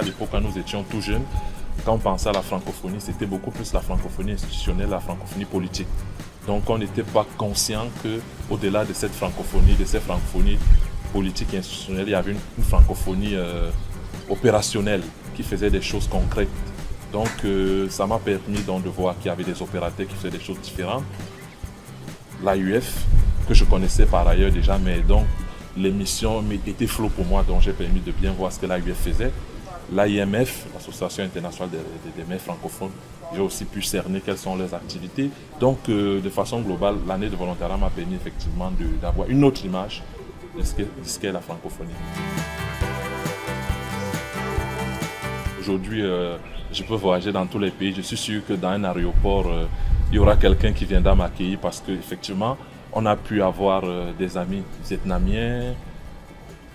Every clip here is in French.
qu'à l'époque, quand nous étions tout jeunes, quand on pensait à la francophonie, c'était beaucoup plus la francophonie institutionnelle, la francophonie politique. Donc on n'était pas conscient qu'au-delà de cette francophonie, de ces francophonies politiques et institutionnelles, il y avait une francophonie opérationnelle qui faisait des choses concrètes. Donc ça m'a permis donc, de voir qu'il y avait des opérateurs qui faisaient des choses différentes. L'AUF, que je connaissais par ailleurs déjà, mais donc l'émission était floue pour moi, donc j'ai permis de bien voir ce que l'AUF faisait. L'AIMF, l'Association internationale des maires francophones, j'ai aussi pu cerner quelles sont leurs activités. Donc, de façon globale, l'année de volontariat m'a permis effectivement d'avoir une autre image de ce qu'est la francophonie. Aujourd'hui, je peux voyager dans tous les pays. Je suis sûr que dans un aéroport, il y aura quelqu'un qui viendra m'accueillir parce qu'effectivement, on a pu avoir des amis vietnamiens,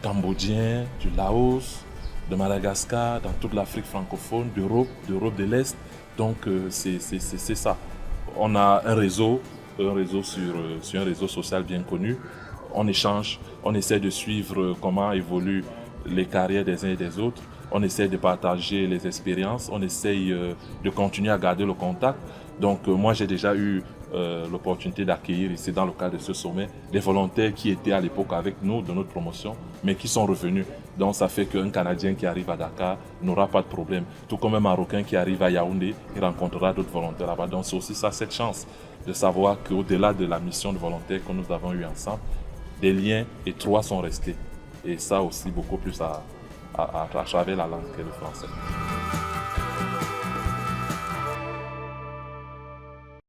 cambodgiens, du Laos, de Madagascar, dans toute l'Afrique francophone, d'Europe de l'Est. Donc c'est ça. On a un réseau sur un réseau social bien connu. On échange, on essaie de suivre comment évoluent les carrières des uns et des autres. On essaie de partager les expériences, on essaie de continuer à garder le contact. Donc moi j'ai déjà eu l'opportunité d'accueillir ici dans le cadre de ce sommet des volontaires qui étaient à l'époque avec nous de notre promotion mais qui sont revenus. Donc ça fait qu'un Canadien qui arrive à Dakar n'aura pas de problème. Tout comme un Marocain qui arrive à Yaoundé, il rencontrera d'autres volontaires là-bas. Donc c'est aussi ça, cette chance de savoir qu'au-delà de la mission de volontaires que nous avons eue ensemble, des liens étroits sont restés. Et ça aussi beaucoup plus à travers la langue qu'est le français.